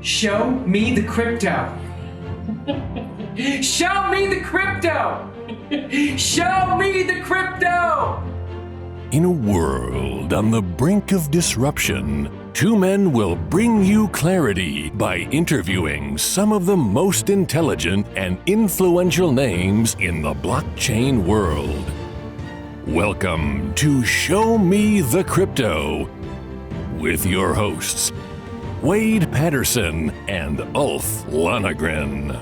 Show me the crypto. Show me the crypto. Show me the crypto. In a world on the brink of disruption, two men will bring you clarity by interviewing some of the most intelligent and influential names in the blockchain world. Welcome to Show Me the Crypto with your hosts, Wade Patterson and Ulf Lonergan.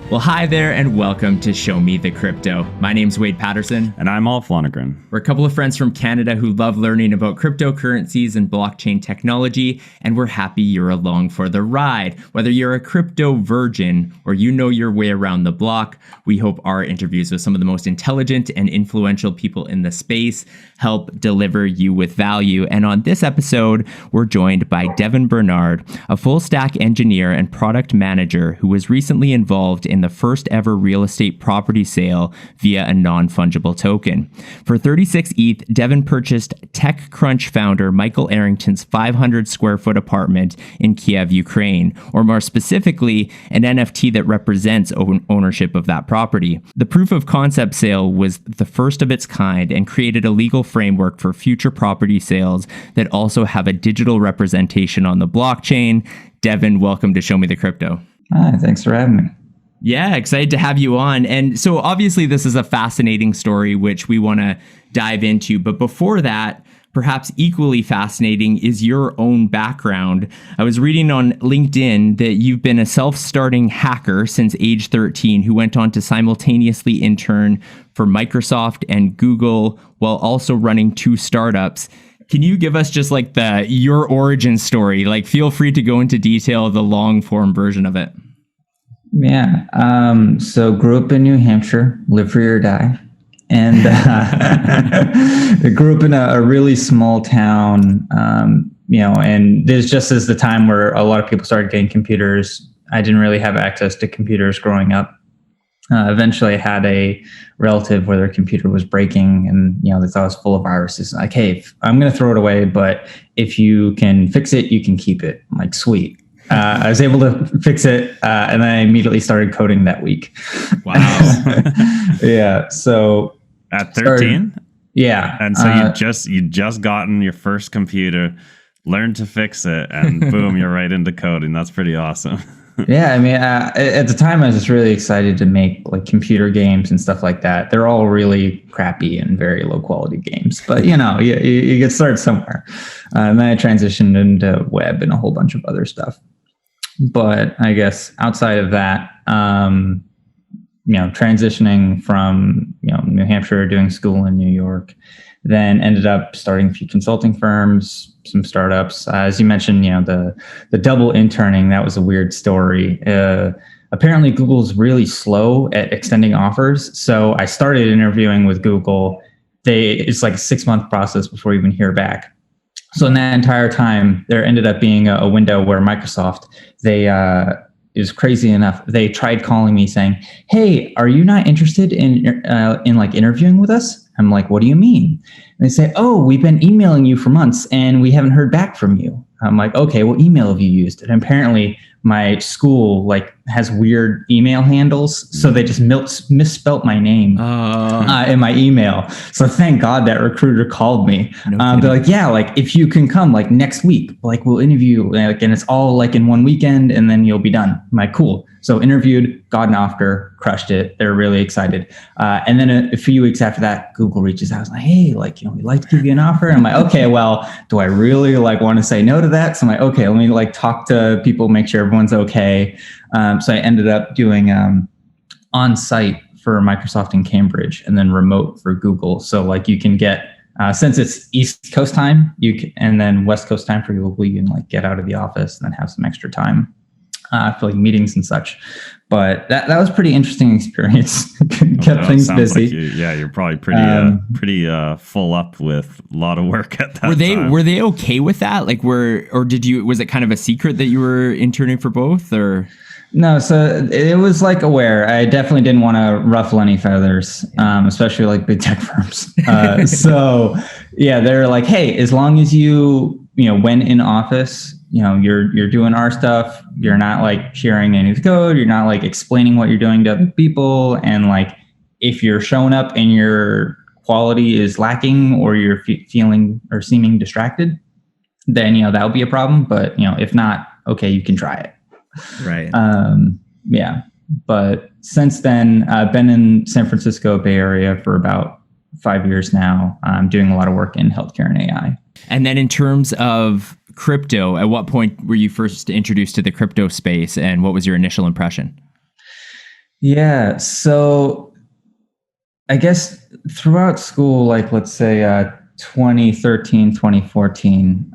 Well, hi there and welcome to Show Me the Crypto. My name's Wade Patterson. And I'm Ulf Lonergan. We're a couple of friends from Canada who love learning about cryptocurrencies and blockchain technology, and we're happy you're along for the ride. Whether you're a crypto virgin or you know your way around the block, we hope our interviews with some of the most intelligent and influential people in the space help deliver you with value. And on this episode, we're joined by Devon Bernard, a full-stack engineer and product manager who was recently involved in the first ever real estate property sale via a non-fungible token. For 36 ETH, Devon purchased TechCrunch founder Michael Arrington's 500 square foot apartment in Kiev, Ukraine, or more specifically, an NFT that represents ownership of that property. The proof of concept sale was the first of its kind and created a legal framework for future property sales that also have a digital representation on the blockchain. Devon, welcome to Show Me the Crypto. Hi, thanks for having me. Yeah, excited to have you on. And so obviously this is a fascinating story, which we want to dive into. But before that, perhaps equally fascinating is your own background. I was reading on LinkedIn that you've been a self-starting hacker since age 13 who went on to simultaneously intern for Microsoft and Google while also running two startups. Can you give us just like your origin story? Like, feel free to go into detail, the long form version of it. Yeah. So grew up in New Hampshire, live free or die. And I grew up in a really small town, and this just is the time where a lot of people started getting computers. I didn't really have access to computers growing up. Eventually I had a relative where their computer was breaking and, they thought it was full of viruses. Like, hey, I'm going to throw it away, but if you can fix it, you can keep it. I'm like, sweet. I was able to fix it, and then I immediately started coding that week. Wow. Yeah. So at 13? Yeah. And so you just gotten your first computer, learned to fix it, and boom, you're right into coding. That's pretty awesome. Yeah. I mean, at the time I was just really excited to make like computer games and stuff like that. They're all really crappy and very low quality games, but you get started somewhere. And then I transitioned into web and a whole bunch of other stuff. But I guess outside of that, transitioning from, New Hampshire, doing school in New York, then ended up starting a few consulting firms, some startups. As you mentioned, the double interning, that was a weird story. Apparently Google's really slow at extending offers. So I started interviewing with Google. It's like a 6-month process before you even hear back. So in that entire time, there ended up being a window where Microsoft, it was crazy enough. They tried calling me saying, "Hey, are you not interested in like interviewing with us?" I'm like, "What do you mean?" And they say, "Oh, we've been emailing you for months and we haven't heard back from you." I'm like, "Okay, what email have you used?" And apparently my school has weird email handles, so they just misspelt my name in my email. So thank God that recruiter called me. They're like, "Yeah, if you can come next week, we'll interview and it's all in one weekend and then you'll be done." I'm like, "Cool." So interviewed, got an offer, crushed it. They're really excited. And then a few weeks after that, Google reaches out. I was like, "Hey, we'd like to give you an offer." And I'm like, "Okay, well, do I really want to say no to that?" So I'm like, "Okay, let me talk to people, make sure everyone's okay." So I ended up doing on-site for Microsoft in Cambridge and then remote for Google. So you can get, since it's East Coast time, and then West Coast time for Google, you can get out of the office and then have some extra time for meetings and such. But that was a pretty interesting experience. Kept things busy. You're probably pretty full up with a lot of work at that time. Were they okay with that? Was it kind of a secret that you were interning for both, or? No, so it was aware. I definitely didn't want to ruffle any feathers, especially big tech firms. So yeah, they're like, "Hey, as long as you when in office, you're doing our stuff. You're not like sharing any of the code. You're not like explaining what you're doing to other people. And like, if you're showing up and your quality is lacking or you're feeling or seeming distracted, then, that would be a problem. But, if not, okay, you can try it. Right. Yeah. But since then, I've been in San Francisco Bay Area for about 5 years now. I'm doing a lot of work in healthcare and AI. And then in terms of crypto, at what point were you first introduced to the crypto space, and what was your initial impression? Yeah. So I guess throughout school, like let's say 2013, 2014,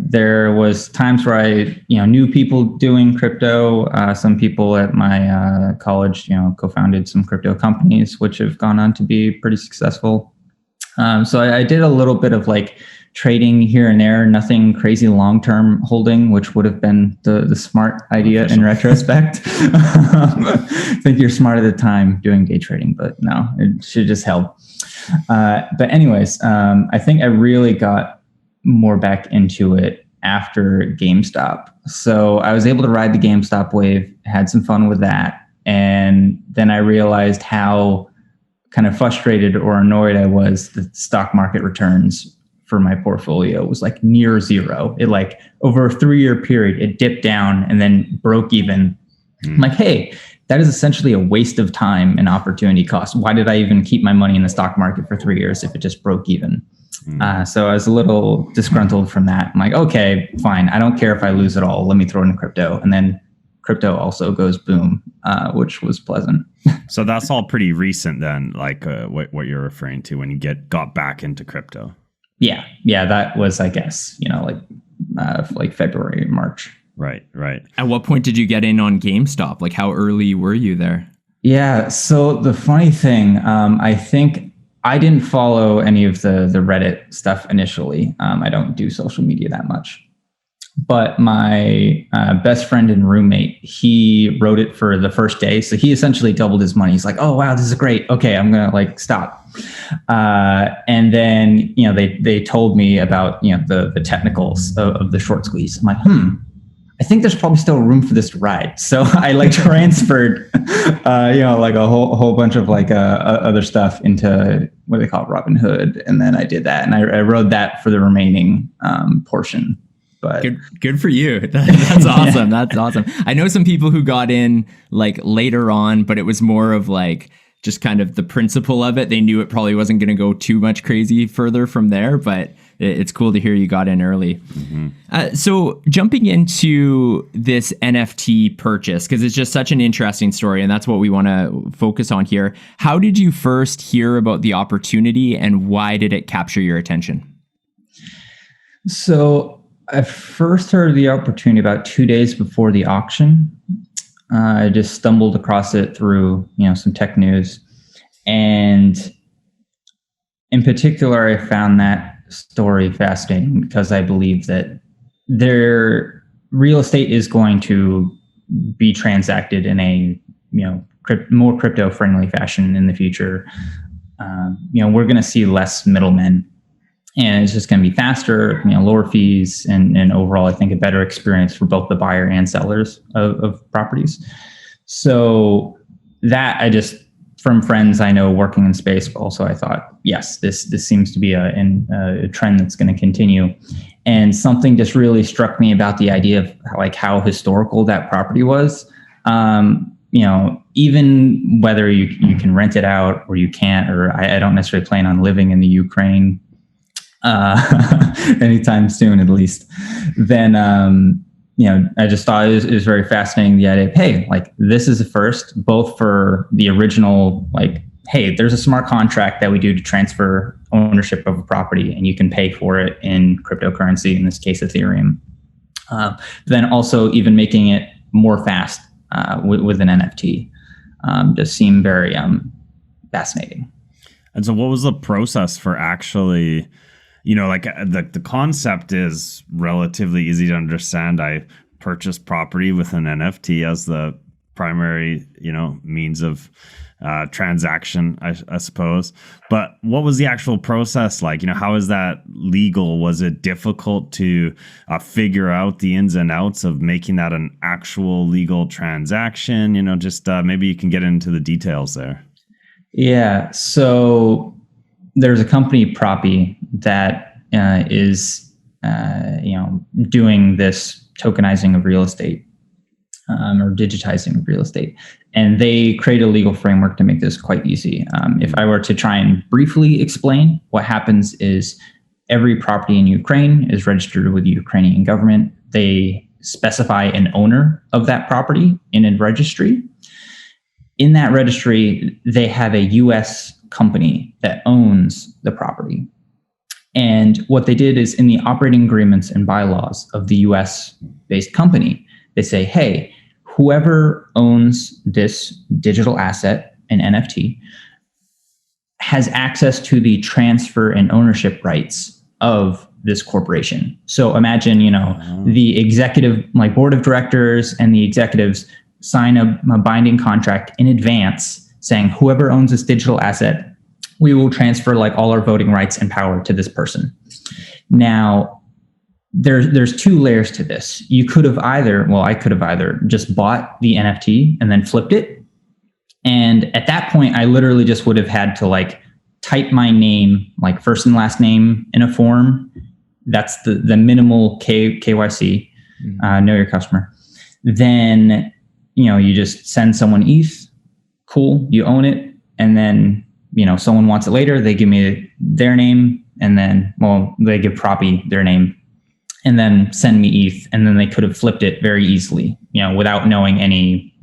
there was times where I, knew people doing crypto. Some people at my college, co-founded some crypto companies, which have gone on to be pretty successful. So I did a little bit of like trading here and there, nothing crazy long-term holding, which would have been the smart idea in retrospect. I think you're smart at the time doing day trading, but no, it should just help. But anyways, I think I really got more back into it after GameStop. So I was able to ride the GameStop wave, had some fun with that. And then I realized how kind of frustrated or annoyed I was that stock market returns for my portfolio was like near zero. It like over a 3-year period, it dipped down and then broke even. I'm like, hey, that is essentially a waste of time and opportunity cost. Why did I even keep my money in the stock market for 3 years if it just broke even? So I was a little disgruntled from that. I'm like, okay, fine. I don't care if I lose it all. Let me throw it in crypto. And then crypto also goes boom, which was pleasant. So that's all pretty recent then, like what you're referring to when you got back into crypto. Yeah, that was, I guess, like February, March. Right. At what point did you get in on GameStop? Like, how early were you there? Yeah, so the funny thing, I think I didn't follow any of the Reddit stuff initially. I don't do social media that much. But my best friend and roommate, he wrote it for the first day. So he essentially doubled his money. He's like, oh, wow, this is great. Okay, I'm going to like stop. And then, they told me about, the technicals of the short squeeze. I'm like, I think there's probably still room for this to ride. So I like transferred, like a whole bunch of like other stuff into what they call Robinhood. And then I did that. And I rode that for the remaining portion. But good for you. That's awesome. That's awesome. I know some people who got in like later on, but it was more of like just kind of the principle of it. They knew it probably wasn't going to go too much crazy further from there, but it's cool to hear you got in early. Mm-hmm. So jumping into this NFT purchase, because it's just such an interesting story, and that's what we want to focus on here. How did you first hear about the opportunity, and why did it capture your attention? So I first heard of the opportunity about 2 days before the auction. I just stumbled across it through, some tech news. And in particular, I found that story fascinating because I believe that their real estate is going to be transacted in a, more crypto-friendly fashion in the future. We're going to see less middlemen. And it's just going to be faster, lower fees, and overall, I think a better experience for both the buyer and sellers of properties. So that I just, from friends I know working in space, but also I thought, yes, this seems to be a trend that's going to continue. And something just really struck me about the idea of like how historical that property was. Even whether you can rent it out or you can't, or I don't necessarily plan on living in the Ukraine anytime soon, at least, then, I just thought it was very fascinating, the idea of, hey, like this is a first, both for the original, like, hey, there's a smart contract that we do to transfer ownership of a property and you can pay for it in cryptocurrency, in this case, Ethereum. Then also even making it more fast with an NFT just seemed very fascinating. And so what was the process for actually, like the concept is relatively easy to understand. I purchased property with an NFT as the primary, means of transaction, I suppose. But what was the actual process like? How is that legal? Was it difficult to figure out the ins and outs of making that an actual legal transaction? Just maybe you can get into the details there. Yeah. So there's a company, Propy, that is doing this tokenizing of real estate, or digitizing of real estate. And they create a legal framework to make this quite easy. If I were to try and briefly explain, what happens is every property in Ukraine is registered with the Ukrainian government. They specify an owner of that property in a registry. In that registry, they have a US company that owns the property. And what they did is in the operating agreements and bylaws of the US-based company, they say, hey, whoever owns this digital asset, an NFT, has access to the transfer and ownership rights of this corporation. So imagine, the executive, like board of directors and the executives sign a binding contract in advance saying, whoever owns this digital asset, we will transfer like all our voting rights and power to this person. Now, there's two layers to this. I could have either just bought the NFT and then flipped it. And at that point, I literally just would have had to like type my name, like first and last name in a form. That's the minimal KYC, know your customer. Then, you just send someone ETH, cool, you own it. And then, someone wants it later, they give me their name, and then, they give Propy their name, and then send me ETH, and then they could have flipped it very easily, without knowing any,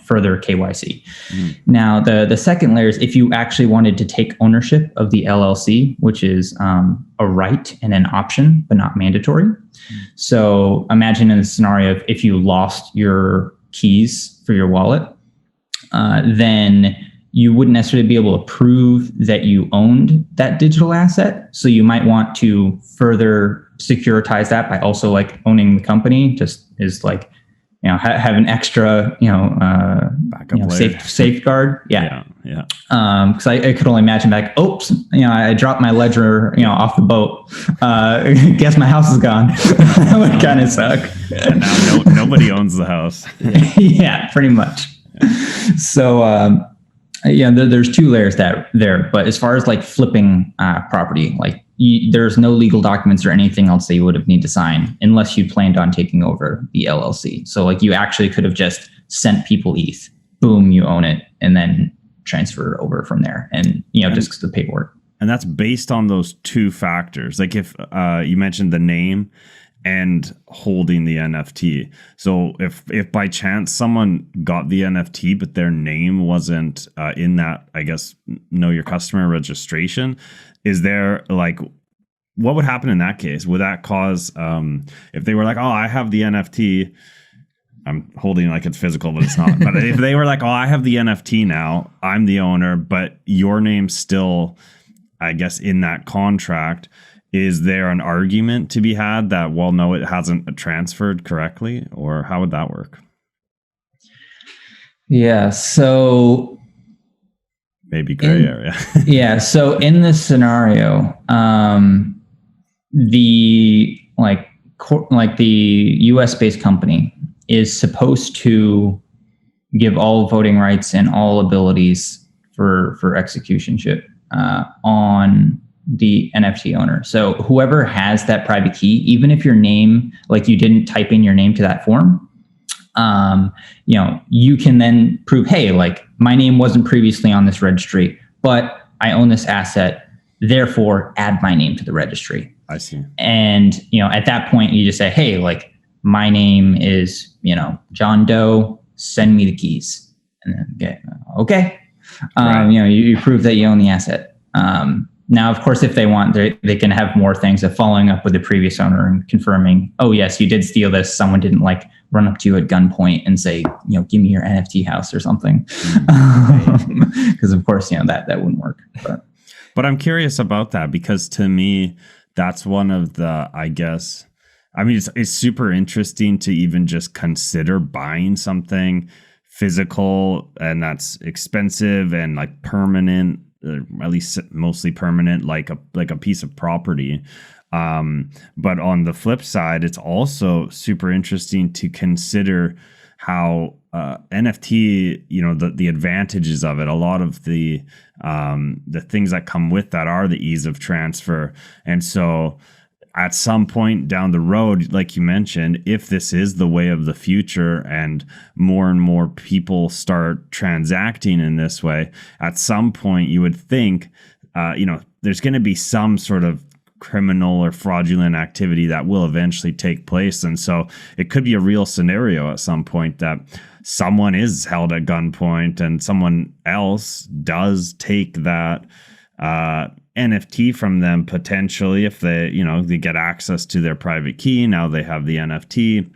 further KYC. Now, the second layer is if you actually wanted to take ownership of the LLC, which is a right and an option, but not mandatory. So imagine in the scenario of if you lost your keys for your wallet, then you wouldn't necessarily be able to prove that you owned that digital asset. So you might want to further securitize that by also like owning the company, just is like, have an extra, safeguard. Yeah. Cause I could only imagine like, oops, I dropped my ledger, off the boat. Guess my house is gone. That would kind of suck. And now nobody owns the house. Yeah, pretty much. So, there's two layers there, but as far as like flipping property, like there's no legal documents or anything else that you would have need to sign unless you planned on taking over the LLC. So like you actually could have just sent people ETH, boom, you own it, and then transfer over from there, and just the paperwork. And that's based on those two factors. Like if you mentioned the name and holding the NFT. So if by chance someone got the NFT, but their name wasn't in that, I guess, know your customer registration, is there like, what would happen in that case? Would that cause, if they were like, oh, I have the NFT, I'm holding like it's physical, but it's not. But if they were like, oh, I have the NFT now, I'm the owner, but your name's still, I guess, in that contract, is there an argument to be had that, well, no, it hasn't transferred correctly? Or how would that work? Yeah, so maybe gray area. Yeah, so in this scenario, the US-based company is supposed to give all voting rights and all abilities for executionship on the NFT owner. So whoever has that private key, even if your name, like you didn't type in your name to that form, you can then prove, hey, like my name wasn't previously on this registry, but I own this asset, therefore add my name to the registry. I see. And, at that point you just say, hey, like my name is, John Doe, send me the keys. And then get, okay. Right. You prove that you own the asset. Now, of course, if they want, they can have more things of following up with the previous owner and confirming, oh, yes, you did steal this. Someone didn't like run up to you at gunpoint and say, give me your NFT house or something. Because of course, that wouldn't work. But I'm curious about that, because to me, that's one of the, I guess, I mean, it's super interesting to even just consider buying something physical and that's expensive and like permanent, at least mostly permanent, like a piece of property. But on the flip side, it's also super interesting to consider how NFT, the advantages of it. A lot of the things that come with that are the ease of transfer. And so at some point down the road, like you mentioned, if this is the way of the future and more people start transacting in this way, at some point you would think, there's going to be some sort of criminal or fraudulent activity that will eventually take place. And so it could be a real scenario at some point that someone is held at gunpoint and someone else does take that NFT from them, potentially, if they get access to their private key. Now they have the NFT.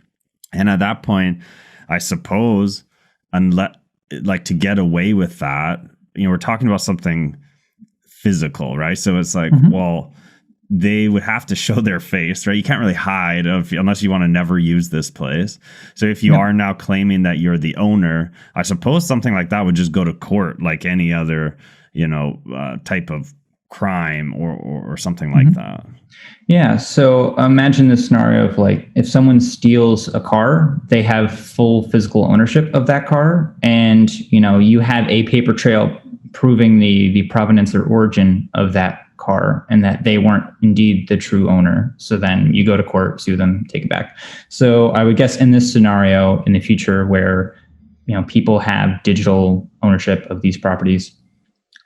And at that point, I suppose, to get away with that, we're talking about something physical, right? So it's like, well, they would have to show their face, right? You can't really hide unless you want to never use this place. So if you are now claiming that you're the owner, I suppose something like that would just go to court like any other, type of crime or something like that. Yeah. So imagine the scenario of like, if someone steals a car, they have full physical ownership of that car. And, you have a paper trail proving the provenance or origin of that car and that they weren't indeed the true owner. So then you go to court, sue them, take it back. So I would guess in this scenario in the future where, people have digital ownership of these properties,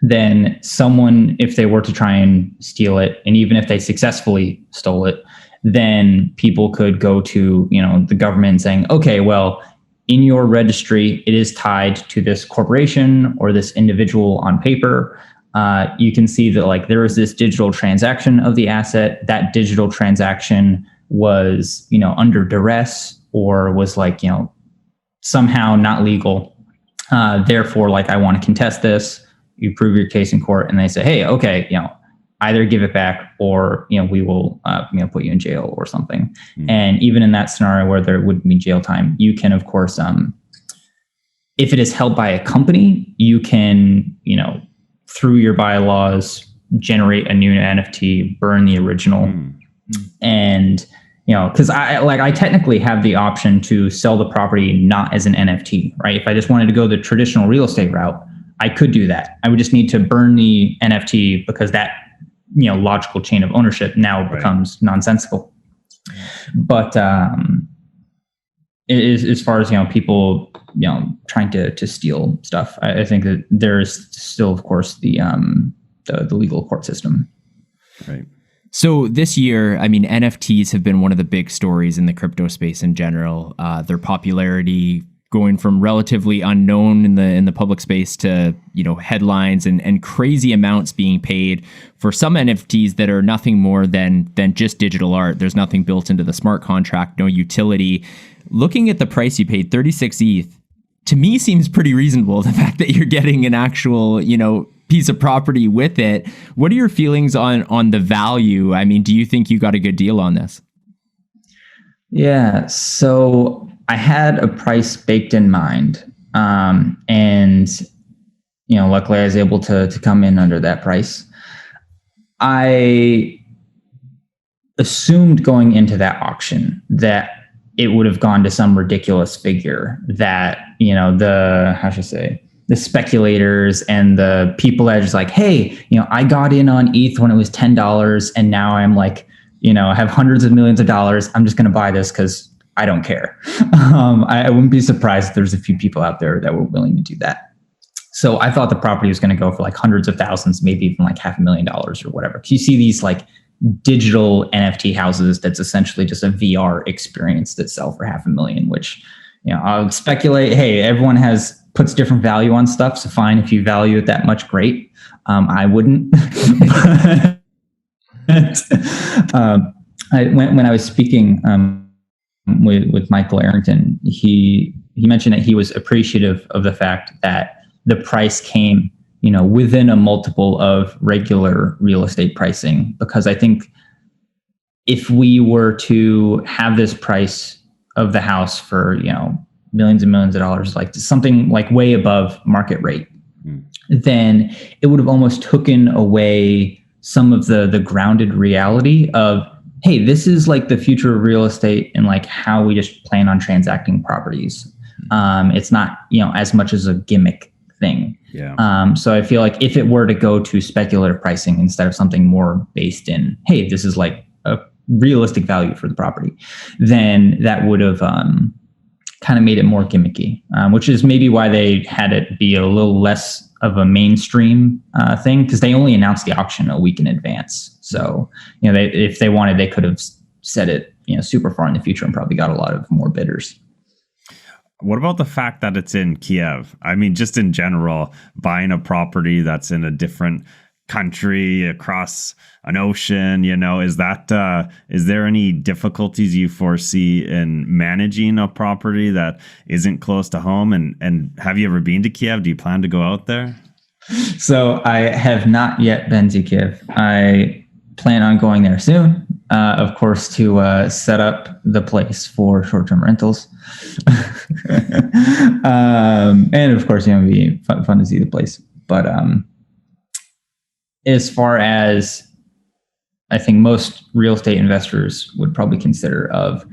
then someone, if they were to try and steal it, and even if they successfully stole it, then people could go to, the government saying, okay, well, in your registry, it is tied to this corporation or this individual on paper. You can see that like there was this digital transaction of the asset. That digital transaction was, under duress or was like, somehow not legal. Therefore, like I want to contest this. You prove your case in court, and they say, hey, okay, either give it back or we will put you in jail or something. And even in that scenario where there wouldn't be jail time, you can of course, if it is held by a company, you can through your bylaws generate a new NFT, burn the original, and because I technically have the option to sell the property not as an NFT, right? If I just wanted to go the traditional real estate route, I could do that. I would just need to burn the NFT because that, logical chain of ownership now becomes nonsensical. But as far as, people, trying to steal stuff, I think that there is still, of course, the legal court system. Right. So this year, NFTs have been one of the big stories in the crypto space in general. Their popularity going from relatively unknown in the public space to, headlines and crazy amounts being paid for some NFTs that are nothing more than just digital art. There's nothing built into the smart contract, no utility. Looking at the price you paid, 36 ETH, to me seems pretty reasonable. The fact that you're getting an actual, piece of property with it. What are your feelings on the value? Do you think you got a good deal on this? Yeah. So I had a price baked in mind. And, luckily I was able to come in under that price. I assumed going into that auction that it would have gone to some ridiculous figure that, the speculators and the people that are just like, hey, I got in on ETH when it was $10 and now I'm like, I have hundreds of millions of dollars. I'm just going to buy this because I don't care. I wouldn't be surprised if there's a few people out there that were willing to do that. So I thought the property was going to go for like hundreds of thousands, maybe even like $500,000 or whatever. You see these like digital NFT houses that's essentially just a VR experience that sell for $500,000, which, I would speculate, hey, everyone puts different value on stuff. So fine, if you value it that much, great. I wouldn't. When I was speaking with Michael Arrington, he mentioned that he was appreciative of the fact that the price came, within a multiple of regular real estate pricing, because I think if we were to have this price of the house for, millions and millions of dollars, like something like way above market rate, then it would have almost taken away some of the grounded reality of, hey, this is like the future of real estate and like how we just plan on transacting properties. It's not, as much as a gimmick thing. Yeah. So I feel like if it were to go to speculative pricing instead of something more based in, hey, this is like a realistic value for the property, then that would have kind of made it more gimmicky, which is maybe why they had it be a little less of a mainstream thing, because they only announced the auction a week in advance. So, if they wanted, they could have set it, super far in the future and probably got a lot of more bidders. What about the fact that it's in Kiev? I mean, just in general, buying a property that's in a different country across an ocean, is there any difficulties you foresee in managing a property that isn't close to home? And have you ever been to Kiev? Do you plan to go out there? So I have not yet been to Kiev. I plan on going there soon, of course, to set up the place for short-term rentals. And of course, it'd be fun to see the place. But as far as I think most real estate investors would probably consider of,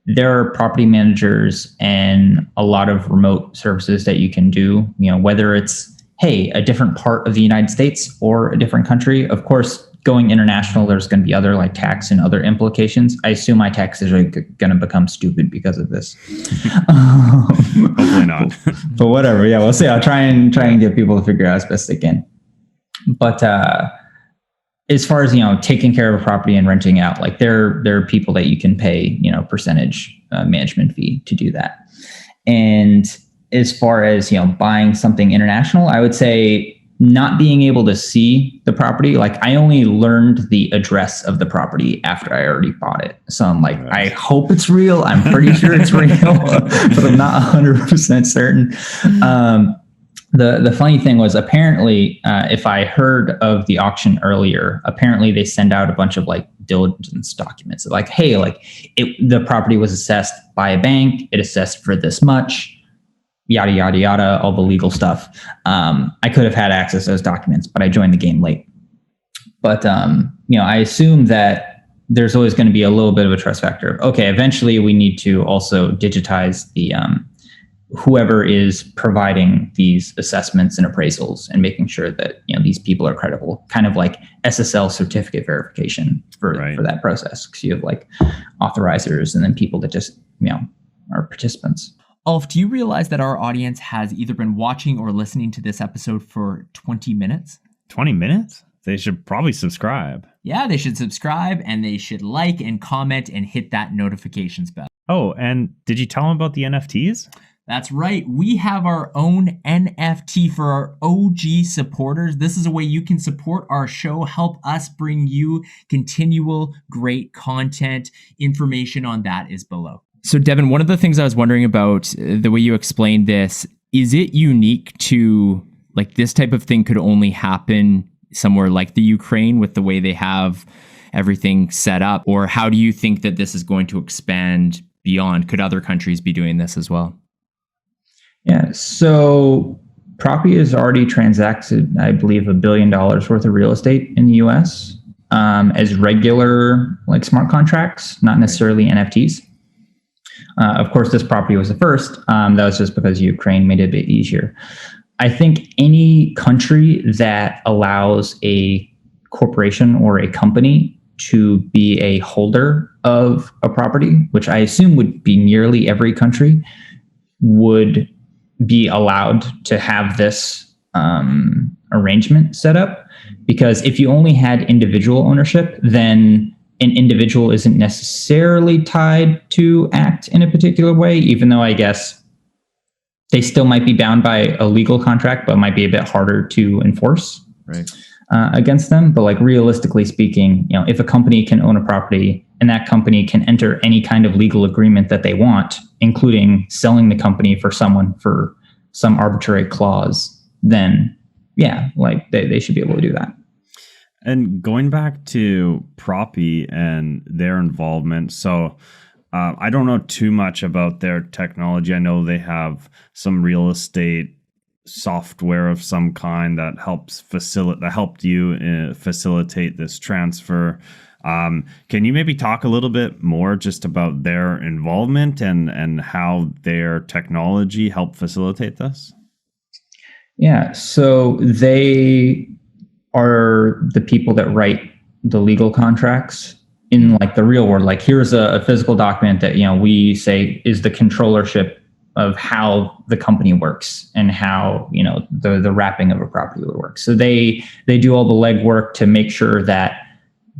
there are property managers and a lot of remote services that you can do, whether it's, hey, a different part of the United States or a different country. Of course, going international, there's going to be other like tax and other implications. I assume my taxes are going to become stupid because of this. Hopefully not. But whatever. Yeah, we'll see. I'll try and get people to figure out as best they can. But as far as, taking care of a property and renting out, like there are people that you can pay, percentage management fee to do that. And as far as, buying something international, I would say not being able to see the property. Like I only learned the address of the property after I already bought it. So I'm like, I hope it's real. I'm pretty sure it's real, but I'm not 100% certain. The funny thing was, apparently, if I heard of the auction earlier, apparently they send out a bunch of like diligence documents. Like, hey, the property was assessed by a bank. It assessed for this much. Yada, yada, yada, all the legal stuff. I could have had access to those documents, but I joined the game late. But, I assume that there's always going to be a little bit of a trust factor. Okay, eventually we need to also digitize the whoever is providing these assessments and appraisals and making sure that, these people are credible, kind of like SSL certificate verification for that process. Because you have like authorizers and then people that just, are participants. Ulf, do you realize that our audience has either been watching or listening to this episode for 20 minutes? 20 minutes? They should probably subscribe. Yeah, they should subscribe and they should like and comment and hit that notifications bell. Oh, and did you tell them about the NFTs? That's right. We have our own NFT for our OG supporters. This is a way you can support our show, help us bring you continual great content. Information on that is below. So Devon, one of the things I was wondering about the way you explained this, is it unique to like this type of thing could only happen somewhere like the Ukraine with the way they have everything set up? Or how do you think that this is going to expand beyond? Could other countries be doing this as well? Yeah, so Propy has already transacted, I believe, $1 billion worth of real estate in the US as regular like smart contracts, not necessarily NFTs. Of course, this property was the first. That was just because Ukraine made it a bit easier. I think any country that allows a corporation or a company to be a holder of a property, which I assume would be nearly every country, would be allowed to have this arrangement set up. Because if you only had individual ownership, then an individual isn't necessarily tied to act in a particular way, even though I guess they still might be bound by a legal contract, but might be a bit harder to enforce against them. But like realistically speaking, if a company can own a property and that company can enter any kind of legal agreement that they want, including selling the company for someone for some arbitrary clause, then yeah, like they should be able to do that. And going back to Propy and their involvement, so I don't know too much about their technology. I know they have some real estate software of some kind that helped you facilitate this transfer. Can you maybe talk a little bit more just about their involvement and how their technology helped facilitate this? Yeah, so they are the people that write the legal contracts in like the real world. Like here's a physical document that, we say is the controllership of how the company works and how, the wrapping of a property would work. So they do all the legwork to make sure that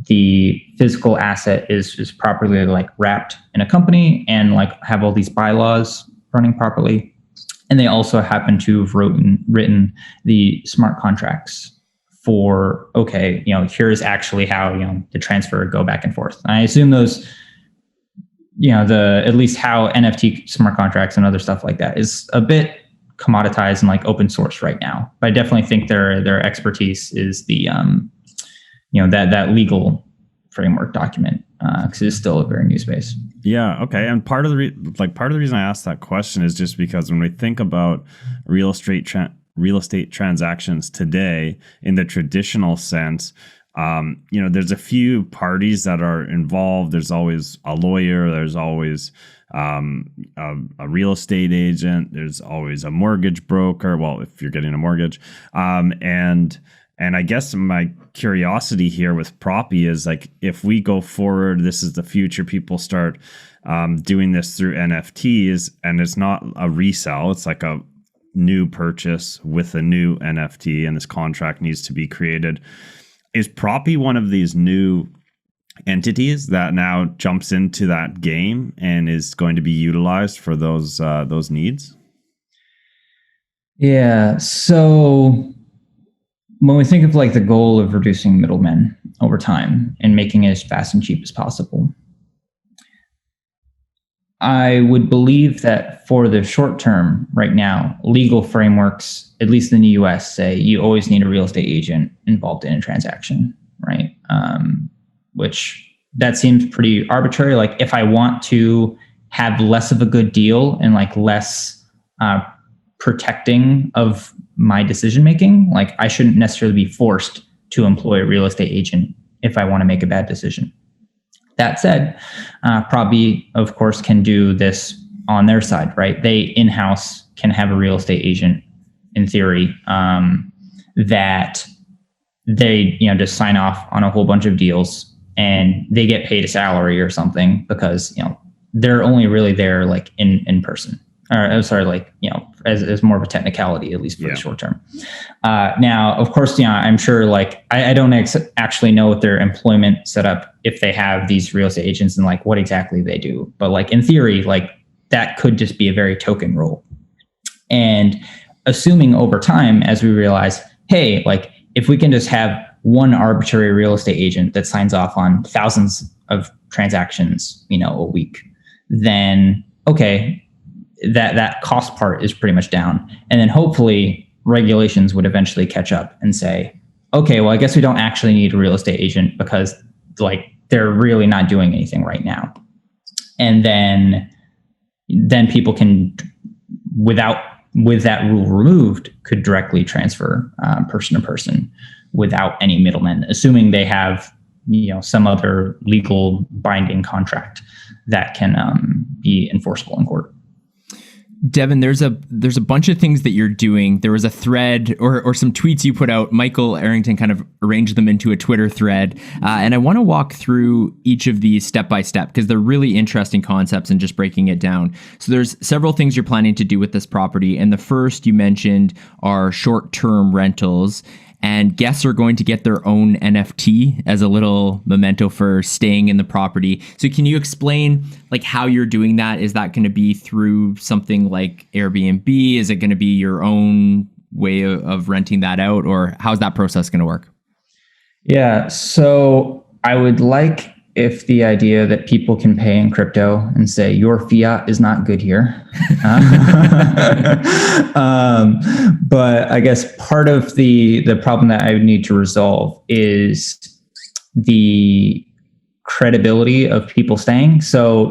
the physical asset is properly like wrapped in a company and like have all these bylaws running properly. And they also happen to have written the smart contracts for, here's actually how, the transfer would go back and forth. And I assume those, at least how NFT smart contracts and other stuff like that is a bit commoditized and like open source right now. But I definitely think their expertise is the, that legal framework document, because it's still a very new space. Yeah. Okay. And part of the reason I asked that question is just because when we think about real estate transactions today in the traditional sense, there's a few parties that are involved. There's always a lawyer. There's always a real estate agent. There's always a mortgage broker. Well, if you're getting a mortgage, and I guess my curiosity here with Propy is like, if we go forward, this is the future. People start doing this through NFTs, and it's not a resell. It's like a new purchase with a new NFT, and this contract needs to be created. Is Propy one of these new entities that now jumps into that game and is going to be utilized for those needs? Yeah. So when we think of like the goal of reducing middlemen over time and making it as fast and cheap as possible, I would believe that for the short term right now, legal frameworks, at least in the US, say you always need a real estate agent involved in a transaction, right? Which that seems pretty arbitrary. Like if I want to have less of a good deal and like less protecting of my decision making, like I shouldn't necessarily be forced to employ a real estate agent if I want to make a bad decision. That said, Propy, of course, can do this on their side, right? They in-house can have a real estate agent, in theory, that they just sign off on a whole bunch of deals and they get paid a salary or something because they're only really there like in person. Or sorry, like as more of a technicality, at least for the short term. Now, of course, I'm sure like I don't actually know what their employment setup, if they have these real estate agents and like what exactly they do. But like in theory, like that could just be a very token role. And assuming over time, as we realize, hey, like if we can just have one arbitrary real estate agent that signs off on thousands of transactions, a week, then okay, that cost part is pretty much down. And then hopefully regulations would eventually catch up and say, okay, well, I guess we don't actually need a real estate agent because like they're really not doing anything right now. And then people can, with that rule removed, could directly transfer person to person without any middlemen, assuming they have some other legal binding contract that can be enforceable in court. Devon, there's a bunch of things that you're doing. There was a thread or some tweets you put out. Michael Arrington kind of arranged them into a Twitter thread. And I want to walk through each of these step by step because they're really interesting concepts and just breaking it down. So there's several things you're planning to do with this property. And the first you mentioned are short-term rentals. And guests are going to get their own NFT as a little memento for staying in the property. So can you explain like how you're doing that? Is that going to be through something like Airbnb? Is it going to be your own way of renting that out? Or how's that process going to work? Yeah, so I would like if the idea that people can pay in crypto and say your fiat is not good here. But I guess part of the problem that I would need to resolve is the credibility of people staying. So,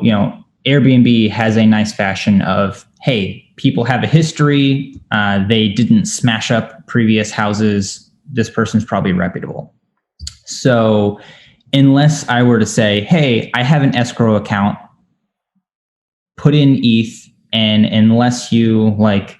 Airbnb has a nice fashion of, hey, people have a history. They didn't smash up previous houses. This person's probably reputable. So unless I were to say, hey, I have an escrow account, put in ETH, and unless you like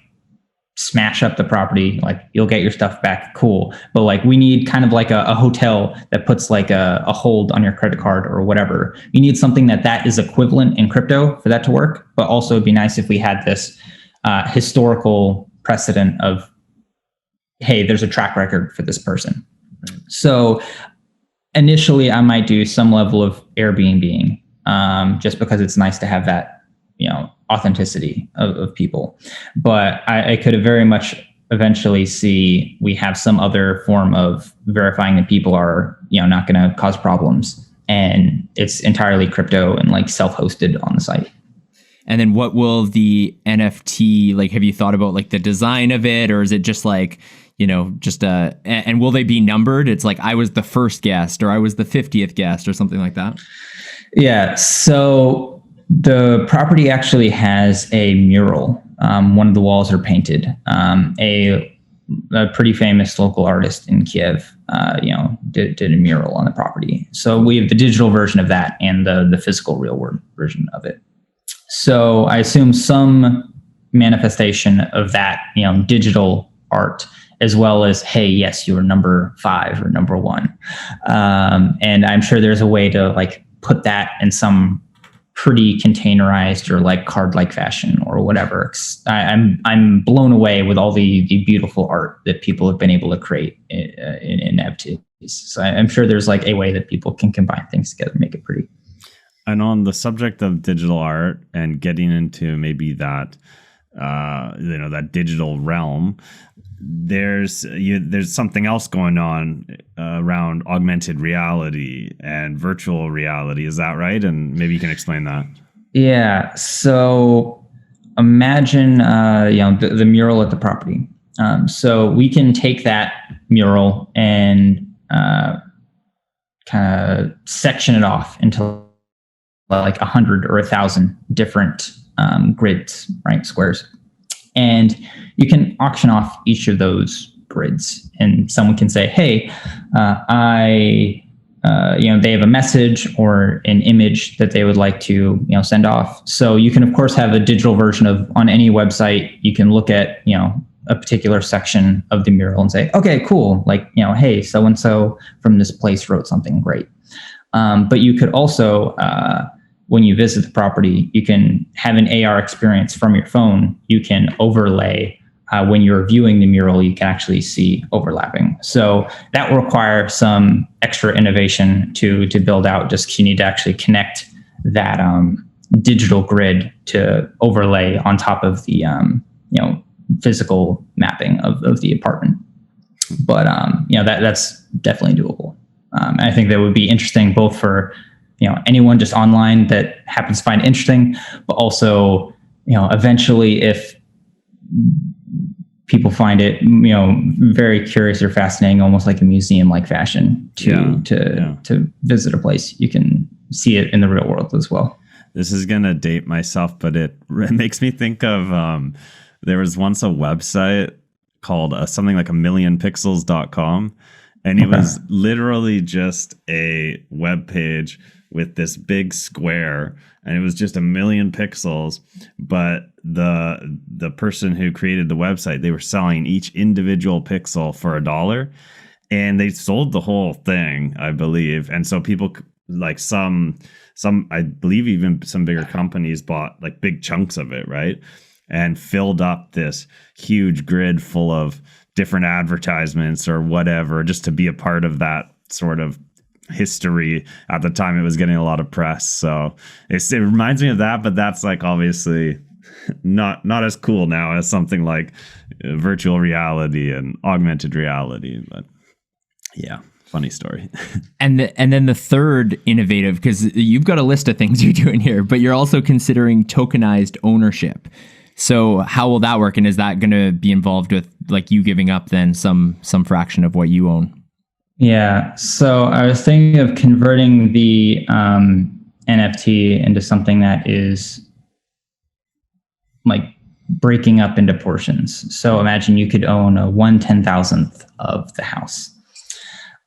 smash up the property, like you'll get your stuff back, cool. But like we need kind of like a hotel that puts like a hold on your credit card or whatever. You need something that is equivalent in crypto for that to work. But also it'd be nice if we had this historical precedent of, hey, there's a track record for this person. Right. So initially I might do some level of Airbnb, just because it's nice to have that, authenticity of people. But I could very much eventually see we have some other form of verifying that people are, not going to cause problems, and it's entirely crypto and like self-hosted on the site. And then what will the NFT, like, have you thought about like the design of it, or is it just like, and will they be numbered? It's like, I was the first guest, or I was the 50th guest, or something like that. Yeah. So the property actually has a mural. One of the walls are painted. A pretty famous local artist in Kiev, did a mural on the property. So we have the digital version of that and the physical real world version of it. So I assume some manifestation of that, digital art, as well as, hey, yes, you were number 5 or number 1. And I'm sure there's a way to like put that in some pretty containerized or like card-like fashion or whatever. I'm blown away with all the beautiful art that people have been able to create in NFTs. So I'm sure there's like a way that people can combine things together and make it pretty. And on the subject of digital art and getting into maybe that, that digital realm, there's something else going on around augmented reality and virtual reality. Is that right? And maybe you can explain that. Yeah. So imagine, the mural at the property. So we can take that mural and kind of section it off into like 100 or 1,000 different grids, right? Squares. And you can auction off each of those grids, and someone can say, hey, they have a message or an image that they would like to, send off. So you can, of course, have a digital version of, on any website, you can look at, a particular section of the mural and say, okay, cool. Like, hey, so-and-so from this place wrote something great. But you could also, when you visit the property, you can have an AR experience from your phone. You can overlay, when you're viewing the mural, you can actually see overlapping. So that will require some extra innovation to build out, just 'cause you need to actually connect that digital grid to overlay on top of the physical mapping of the apartment. But that's definitely doable. And I think that would be interesting both for anyone just online that happens to find it interesting, but also, eventually if people find it, very curious or fascinating, almost like a museum-like fashion to visit a place, you can see it in the real world as well. This is going to date myself, but it makes me think of, there was once a website called something like amillionpixels.com. And it was literally just a web page with this big square, and it was just 1,000,000 pixels. But the person who created the website, they were selling each individual pixel for $1, and they sold the whole thing, I believe. And so people like some, I believe even some bigger companies bought like big chunks of it, right? And filled up this huge grid full of different advertisements or whatever, just to be a part of that sort of history. At the time, it was getting a lot of press. So it reminds me of that, but that's like obviously not as cool now as something like virtual reality and augmented reality. But yeah, funny story. And then the third innovative, because you've got a list of things you're doing here, but you're also considering tokenized ownership. So how will that work? And is that going to be involved with like you giving up then some fraction of what you own? Yeah. So I was thinking of converting the NFT into something that is like breaking up into portions. So imagine you could own a 1/10,000th of the house.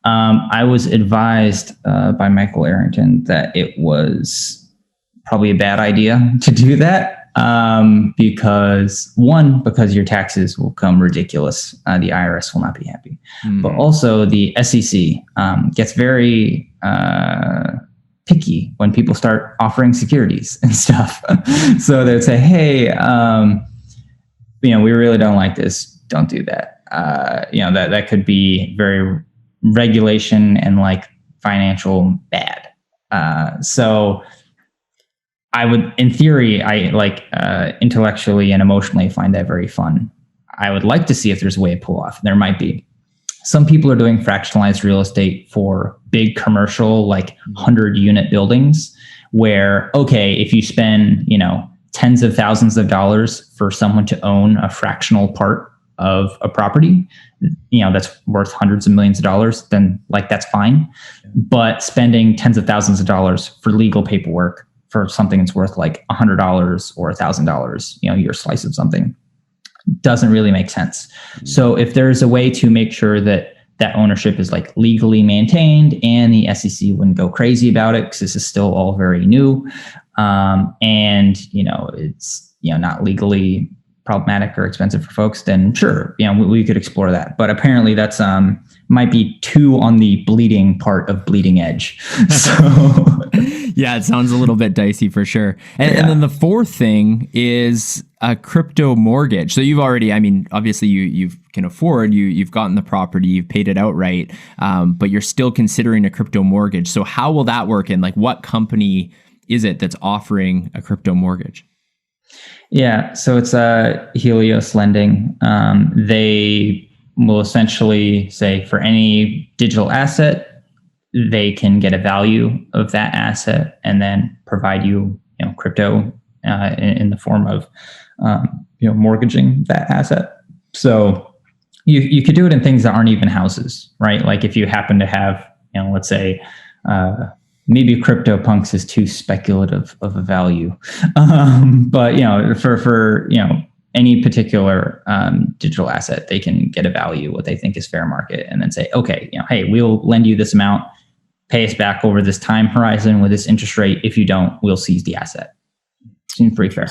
I was advised by Michael Arrington that it was probably a bad idea to do that. Because your taxes will come ridiculous. The IRS will not be happy. But also the SEC gets very picky when people start offering securities and stuff. So they'd say, hey, we really don't like this. Don't do that. That could be very regulation and like financial bad. So I would, in theory, I like intellectually and emotionally find that very fun. I would like to see if there's a way to pull off. There might be. Some people are doing fractionalized real estate for big commercial, like 100-unit buildings, where, okay, if you spend, tens of thousands of dollars for someone to own a fractional part of a property, that's worth hundreds of millions of dollars, then like that's fine. But spending tens of thousands of dollars for legal paperwork for something that's worth like $100 or $1,000, your slice of something, doesn't really make sense. So if there's a way to make sure that ownership is like legally maintained and the SEC wouldn't go crazy about it, because this is still all very new, and it's not legally problematic or expensive for folks, then sure, we could explore that. But apparently that's might be too on the bleeding part of bleeding edge. So yeah, it sounds a little bit dicey for sure. And then the fourth thing is a crypto mortgage. So you've already, obviously you can afford, you've gotten the property, you've paid it outright, but you're still considering a crypto mortgage. So how will that work? And like, what company is it that's offering a crypto mortgage? Yeah, so it's Helios Lending. They will essentially say for any digital asset, they can get a value of that asset and then provide you, crypto in the form of, mortgaging that asset. So you could do it in things that aren't even houses, right? Like if you happen to have, let's say, maybe CryptoPunks is too speculative of a value, but for any particular digital asset, they can get a value what they think is fair market, and then say, okay, hey, we'll lend you this amount, pay us back over this time horizon with this interest rate. If you don't, we'll seize the asset. Seems pretty fair.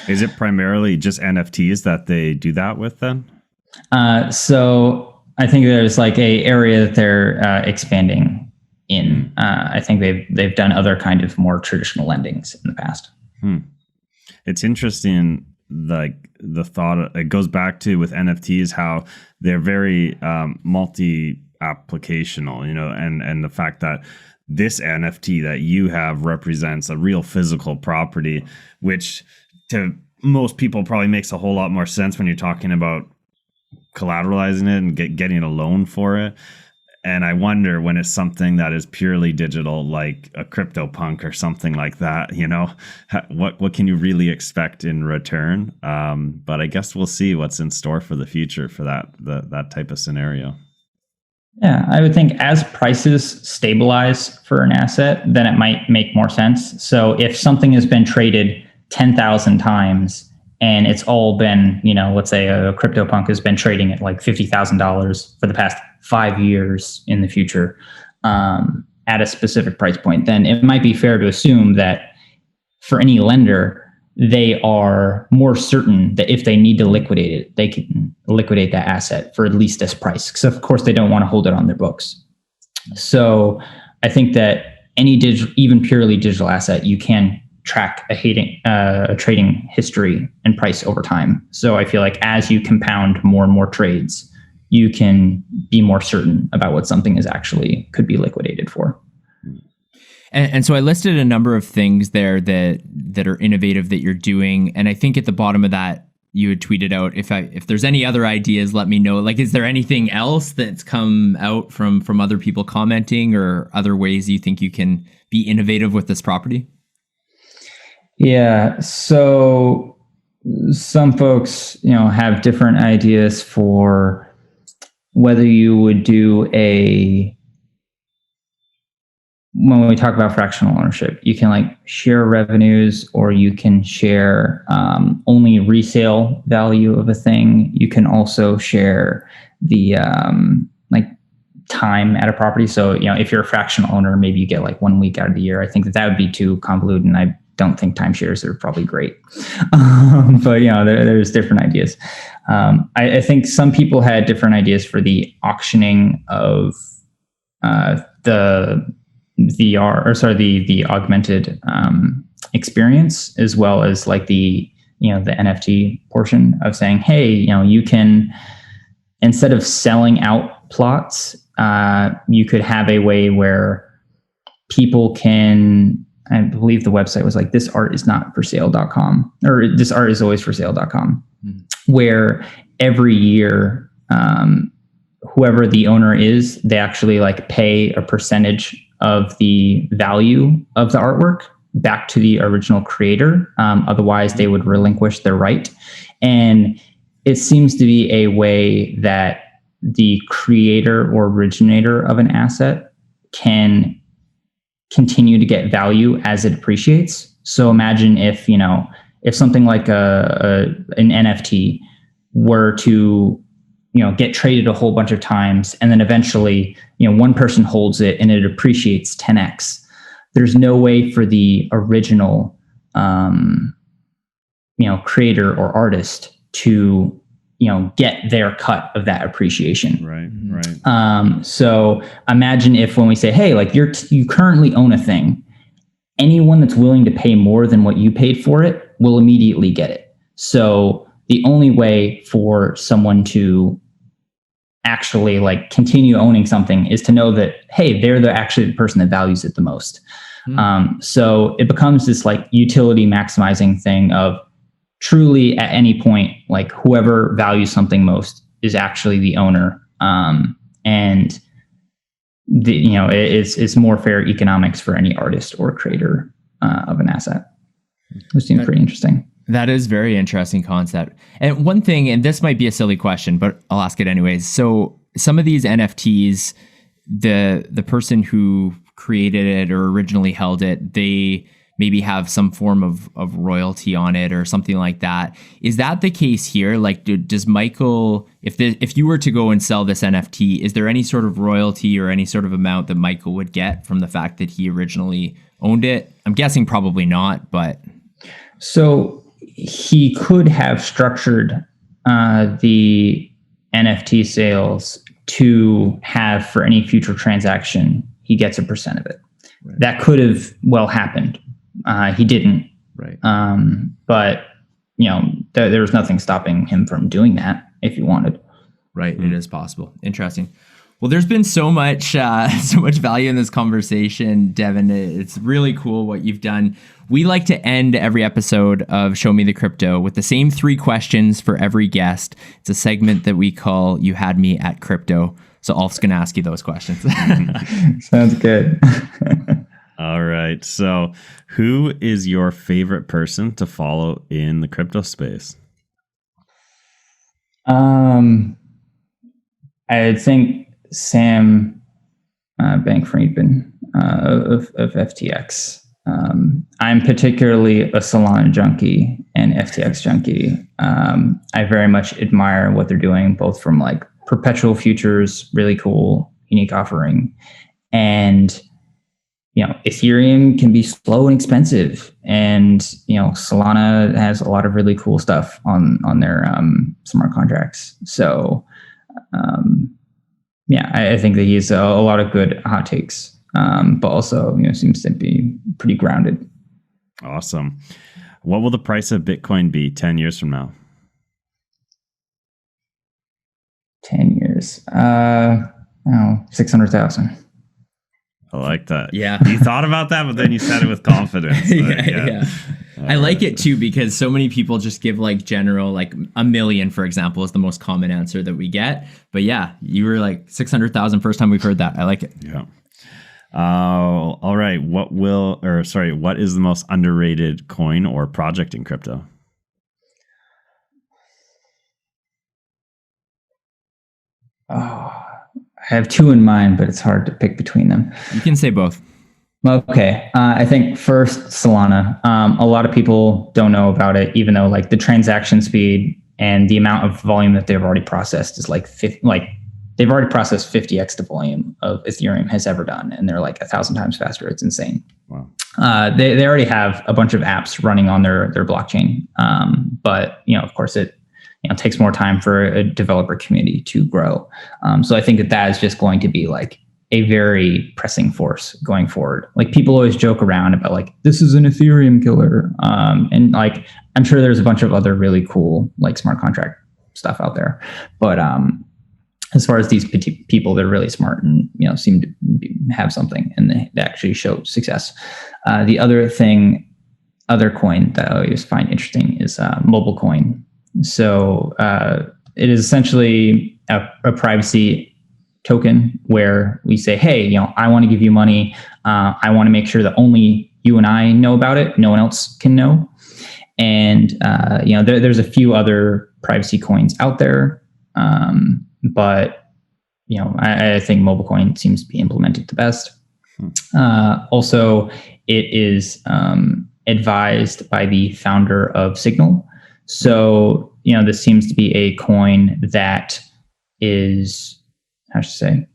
Is it primarily just NFTs that they do that with then? So I think there's like a area that they're expanding in. I think they've done other kind of more traditional lendings in the past. It's interesting, like the thought, it goes back to with NFTs, how they're very multi-applicational, and the fact that this NFT that you have represents a real physical property, which to most people probably makes a whole lot more sense when you're talking about collateralizing it and getting a loan for it. And I wonder when it's something that is purely digital, like a CryptoPunk or something like that, what can you really expect in return? But I guess we'll see what's in store for the future for that type of scenario. Yeah, I would think as prices stabilize for an asset, then it might make more sense. So if something has been traded 10,000 times and it's all been, let's say a CryptoPunk has been trading at like $50,000 for the past 5 years in the future at a specific price point, then it might be fair to assume that for any lender, they are more certain that if they need to liquidate it, they can liquidate that asset for at least this price. Because of course they don't want to hold it on their books. So I think that any even purely digital asset, you can track a trading history and price over time. So I feel like as you compound more and more trades, you can be more certain about what something is actually could be liquidated for. And so I listed a number of things there that are innovative that you're doing. And I think at the bottom of that, you had tweeted out, if there's any other ideas, let me know. Like, is there anything else that's come out from other people commenting, or other ways you think you can be innovative with this property? Yeah. So some folks, have different ideas for whether you would do a when we talk about fractional ownership, you can like share revenues, or you can share only resale value of a thing. You can also share the like time at a property. So, if you're a fractional owner, maybe you get like 1 week out of the year. I think that would be too convoluted, and I don't think timeshares are probably great. But there's different ideas. I think some people had different ideas for the auctioning of the VR, or sorry, the augmented experience, as well as like the NFT portion of saying, hey, you can, instead of selling out plots, you could have a way where people can, I believe the website was like, this art is not for sale.com, or this art is always for sale.com, where every year, whoever the owner is, they actually like pay a percentage of the value of the artwork back to the original creator. Otherwise, they would relinquish their right. And it seems to be a way that the creator or originator of an asset can continue to get value as it appreciates. So imagine if something like an NFT were to get traded a whole bunch of times, and then eventually, one person holds it and it appreciates 10x. There's no way for the original, creator or artist to, get their cut of that appreciation. Right. So imagine if, when we say, hey, like you currently own a thing, anyone that's willing to pay more than what you paid for it will immediately get it. So the only way for someone to actually like continue owning something is to know that, hey, they're actually the person that values it the most. So it becomes this like utility maximizing thing of truly at any point, like whoever values something most is actually the owner. And it's more fair economics for any artist or creator of an asset. It seems pretty interesting. That is very interesting concept. And one thing, and this might be a silly question, but I'll ask it anyways. So some of these NFTs, the person who created it or originally held it, they maybe have some form of royalty on it or something like that. Is that the case here? Like, does Michael, if you were to go and sell this NFT, is there any sort of royalty or any sort of amount that Michael would get from the fact that he originally owned it? I'm guessing probably not, but... So he could have structured the NFT sales to have, for any future transaction, he gets a percent of it. Right. That could have well happened. He didn't. Right. But there was nothing stopping him from doing that if he wanted. Right. It is possible. Interesting. Well, there's been so much value in this conversation, Devon. It's really cool what you've done. We like to end every episode of Show Me the Crypto with the same 3 questions for every guest. It's a segment that we call You Had Me at Crypto. So Alf's going to ask you those questions. Sounds good. All right. So who is your favorite person to follow in the crypto space? I think Sam Bankman-Fried of FTX. I'm particularly a Solana junkie and FTX junkie. I very much admire what they're doing, both from like perpetual futures, really cool, unique offering, and Ethereum can be slow and expensive, and Solana has a lot of really cool stuff on their smart contracts. So I think that he's a lot of good hot takes, but also seems to be pretty grounded. Awesome. What will the price of Bitcoin be 10 years from now? 10 years. 600,000. I like that. Yeah. You thought about that, but then you said it with confidence. Yeah. I like it too, because so many people just give like general, like $1 million, for example, is the most common answer that we get. But yeah, you were like 600,000 first time we've heard that. I like it. Yeah. All right. What is the most underrated coin or project in crypto? Oh, I have 2 in mind, but it's hard to pick between them. You can say both. Okay. I think first Solana. A lot of people don't know about it, even though like the transaction speed and the amount of volume that they've already processed is they've already processed 50x the volume of Ethereum has ever done, and they're like 1,000 times faster. It's insane. Wow. They already have a bunch of apps running on their blockchain, but of course it takes more time for a developer community to grow. So I think that is just going to be like a very pressing force going forward. Like people always joke around about like, this is an Ethereum killer. And like, I'm sure there's a bunch of other really cool like smart contract stuff out there. But as far as these people, they're really smart and seem to have something and they actually show success. The other coin that I always find interesting is mobile coin. So it is essentially a privacy token where we say, hey, I want to give you money. I want to make sure that only you and I know about it. No one else can know. And there's a few other privacy coins out there, but I think mobile coin seems to be implemented the best. Also, it is advised by the founder of Signal. So this seems to be a coin that is, how should I say,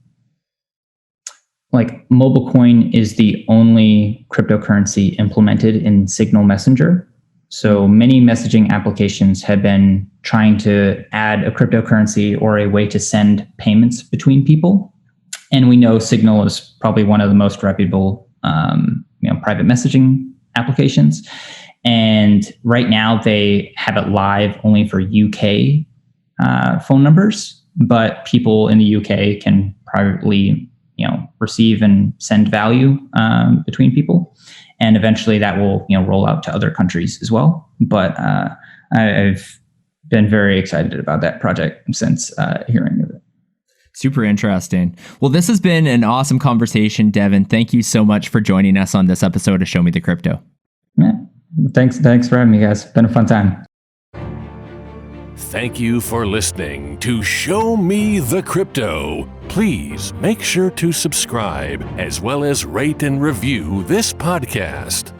like mobile coin is the only cryptocurrency implemented in Signal Messenger. So many messaging applications have been trying to add a cryptocurrency or a way to send payments between people. And we know Signal is probably one of the most reputable private messaging applications. And right now they have it live only for UK phone numbers. But people in the UK can privately, receive and send value between people, and eventually that will, roll out to other countries as well. But I've been very excited about that project since hearing of it. Super interesting. Well, this has been an awesome conversation, Devon. Thank you so much for joining us on this episode of Show Me the Crypto. Yeah, thanks for having me, guys. It's been a fun time. Thank you for listening to Show Me the Crypto. Please make sure to subscribe as well as rate and review this podcast.